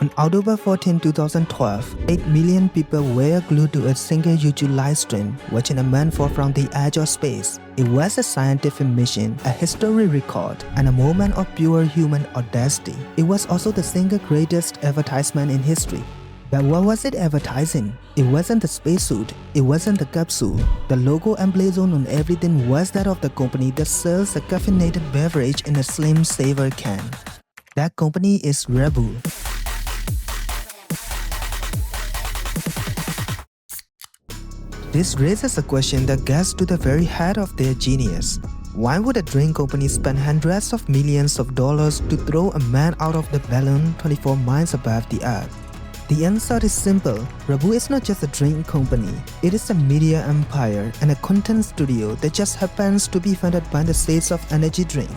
On October 14, 2012, 8 million people were glued to a single YouTube livestream watching a man fall from the edge of space. It was a scientific mission, a history record, and a moment of pure human audacity. It was also the single greatest advertisement in history. But what was it advertising? It wasn't the spacesuit, it wasn't the capsule. The logo emblazoned on everything was that of the company that sells a caffeinated beverage in a slim saver can. That company is RedBull. This raises a question that gets to the very heart of their genius. Why would a drink company spend hundreds of millions of dollars to throw a man out of the balloon 24 miles above the earth? The answer is simple. RedBull is not just a drink company. It is a media empire and a content studio that just happens to be funded by the sales of energy drink.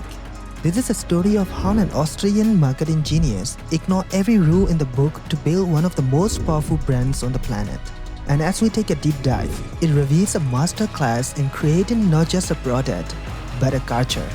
This is a story of how an Austrian marketing genius ignored every rule in the book to build one of the most powerful brands on the planet. And as we take a deep dive, it reveals a masterclass in creating not just a product, but a culture.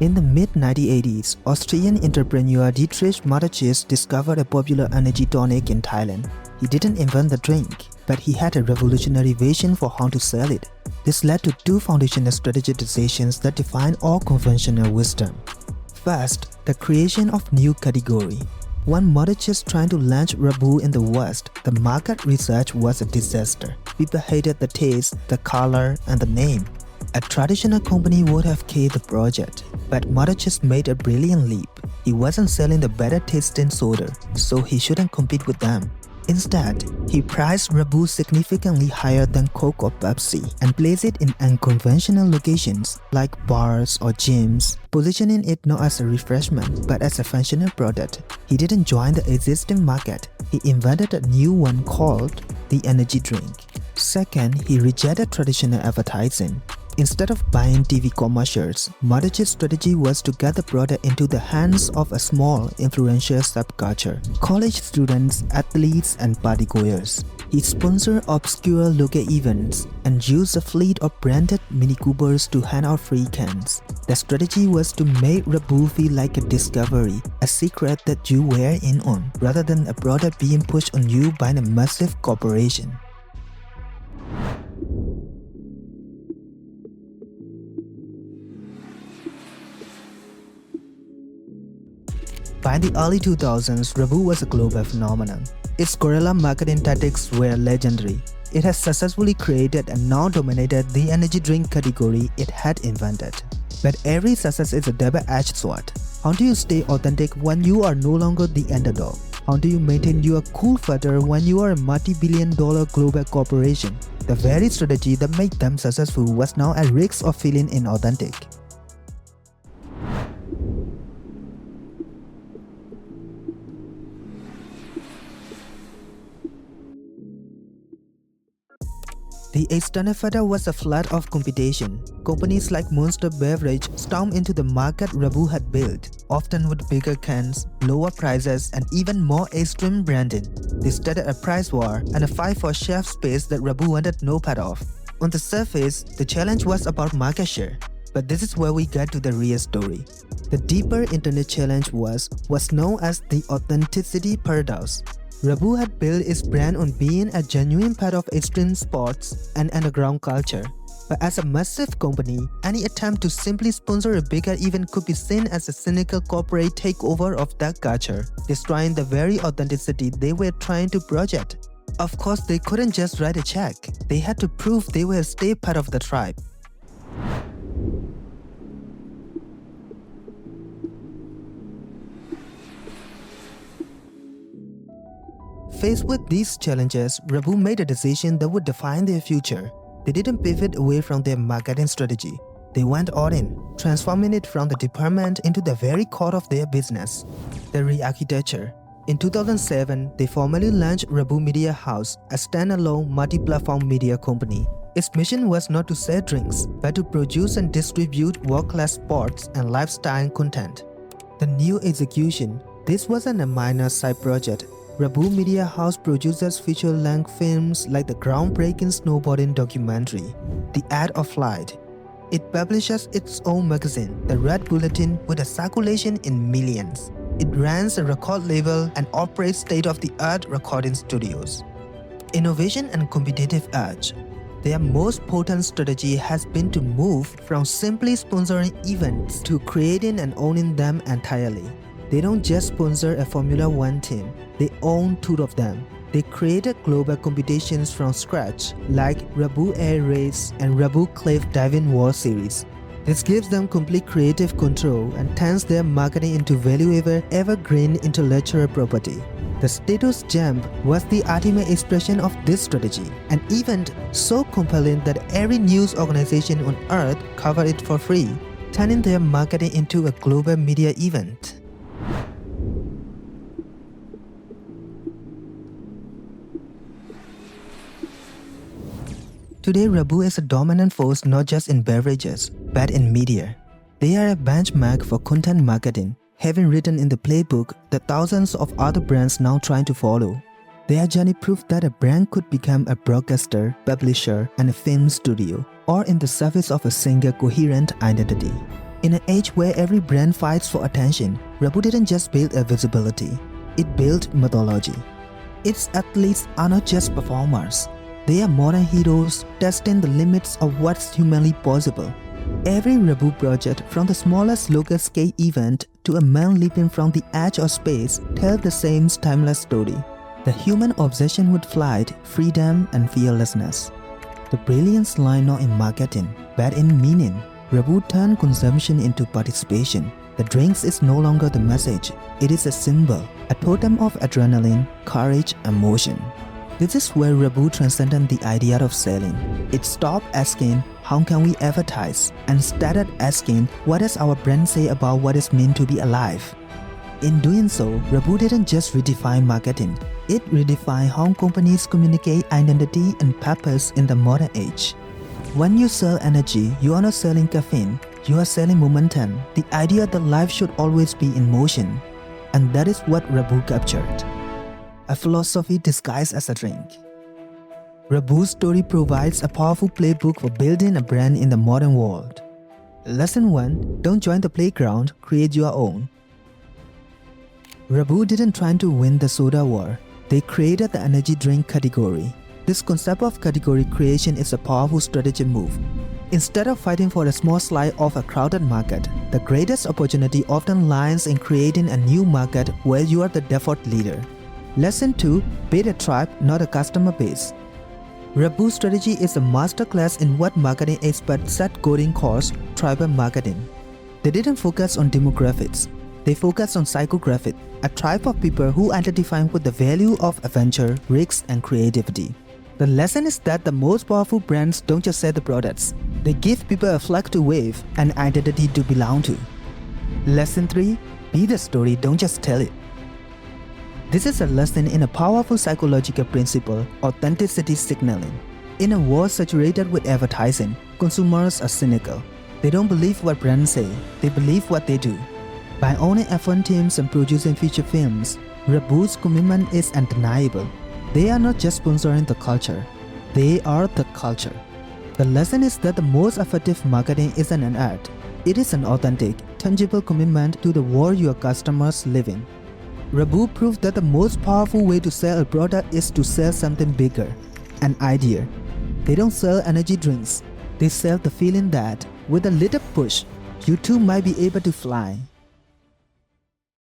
In the mid-1980s, Austrian entrepreneur Dietrich Mateschitz discovered a popular energy tonic in Thailand. He didn't invent the drink, but he had a revolutionary vision for how to sell it. This led to two foundational strategic decisions that define all conventional wisdom. First, the creation of new category. When Mateschitz trying to launch RedBull in the West, the market research was a disaster. People hated the taste, the color, and the name. A traditional company would have killed the project, but Mateschitz made a brilliant leap. He wasn't selling the better tasting soda, so he shouldn't compete with them. Instead, he priced RedBull significantly higher than Coke or Pepsi and placed it in unconventional locations like bars or gyms, positioning it not as a refreshment but as a functional product. He didn't join the existing market. He invented a new one called the energy drink. Second, he rejected traditional advertising. Instead of buying TV commercials, Mateschitz' strategy was to get the product into the hands of a small, influential subculture, college students, athletes, and partygoers. He sponsored obscure local events and used a fleet of branded Mini Coopers to hand out free cans. The strategy was to make RedBull feel like a discovery, a secret that you were in on, rather than a product being pushed on you by a massive corporation. By the early 2000s, RedBull was a global phenomenon. Its guerrilla marketing tactics were legendary. It has successfully created and now dominated the energy drink category it had invented. But every success is a double-edged sword. How do you stay authentic when you are no longer the underdog? How do you maintain your cool factor when you are a multi-billion-dollar global corporation? The very strategy that made them successful was now at risk of feeling inauthentic. The external factor was a flood of competition. Companies like Monster Beverage stormed into the market RedBull had built, often with bigger cans, lower prices, and even more extreme branding. They started a price war and a fight for shelf space that RedBull wanted no part of. On the surface, the challenge was about market share. But this is where we get to the real story. The deeper internet challenge was what's known as the authenticity paradox. RedBull had built its brand on being a genuine part of extreme sports and underground culture. But as a massive company, any attempt to simply sponsor a bigger event could be seen as a cynical corporate takeover of that culture, destroying the very authenticity they were trying to project. Of course, they couldn't just write a check. They had to prove they were still part of the tribe. Faced with these challenges, RedBull made a decision that would define their future. They didn't pivot away from their marketing strategy. They went all in, transforming it from the department into the very core of their business, the re-architecture. In 2007, they formally launched RedBull Media House, a standalone multi-platform media company. Its mission was not to sell drinks, but to produce and distribute world-class sports and lifestyle content. The new execution. This wasn't a minor side project. RedBull Media House produces feature-length films like the groundbreaking snowboarding documentary, The Art of Flight. It publishes its own magazine, the Red Bulletin, with a circulation in millions. It runs a record label and operates state-of-the-art recording studios. Innovation and competitive edge. Their most potent strategy has been to move from simply sponsoring events to creating and owning them entirely. They don't just sponsor a Formula One team, they own two of them. They created global competitions from scratch, like RedBull Air Race and RedBull Cliff Diving World Series. This gives them complete creative control and turns their marketing into valuable, evergreen intellectual property. The Stratos Jump was the ultimate expression of this strategy, an event so compelling that every news organization on earth covered it for free, turning their marketing into a global media event. Today, RedBull is a dominant force not just in beverages, but in media. They are a benchmark for content marketing, having written in the playbook that thousands of other brands now trying to follow. Their journey proved that a brand could become a broadcaster, publisher, and a film studio, all in the service of a single coherent identity. In an age where every brand fights for attention, RedBull didn't just build a visibility, it built mythology. Its athletes are not just performers. They are modern heroes testing the limits of what's humanly possible. Every RedBull project, from the smallest local skate event to a man leaping from the edge of space, tells the same timeless story. The human obsession with flight, freedom, and fearlessness. The brilliance lies not in marketing, but in meaning. RedBull turned consumption into participation. The drinks is no longer the message, it is a symbol, a totem of adrenaline, courage, and motion. This is where RedBull transcended the idea of selling. It stopped asking, how can we advertise, and started asking, what does our brand say about what it means to be alive? In doing so, RedBull didn't just redefine marketing, it redefined how companies communicate identity and purpose in the modern age. When you sell energy, you are not selling caffeine, you are selling momentum, the idea that life should always be in motion. And that is what RedBull captured. A philosophy disguised as a drink. RedBull's story provides a powerful playbook for building a brand in the modern world. Lesson 1. Don't join the playground, create your own. RedBull didn't try to win the soda war. They created the energy drink category. This concept of category creation is a powerful strategic move. Instead of fighting for a small slice of a crowded market, the greatest opportunity often lies in creating a new market where you are the default leader. Lesson 2. Build a tribe, not a customer base. RedBull's strategy is a masterclass in what marketing experts Seth Godin calls tribal marketing. They didn't focus on demographics. They focused on psychographics, a tribe of people who identify with the value of adventure, risk, and creativity. The lesson is that the most powerful brands don't just sell the products. They give people a flag to wave, an identity to belong to. Lesson 3. Be the story, don't just tell it. This is a lesson in a powerful psychological principle, authenticity signaling. In a world saturated with advertising, consumers are cynical. They don't believe what brands say, they believe what they do. By owning F1 teams and producing feature films, RedBull's commitment is undeniable. They are not just sponsoring the culture, they are the culture. The lesson is that the most effective marketing isn't an ad. It is an authentic, tangible commitment to the world your customers live in. RedBull proved that the most powerful way to sell a product is to sell something bigger, an idea. They don't sell energy drinks, they sell the feeling that, with a little push, you too might be able to fly.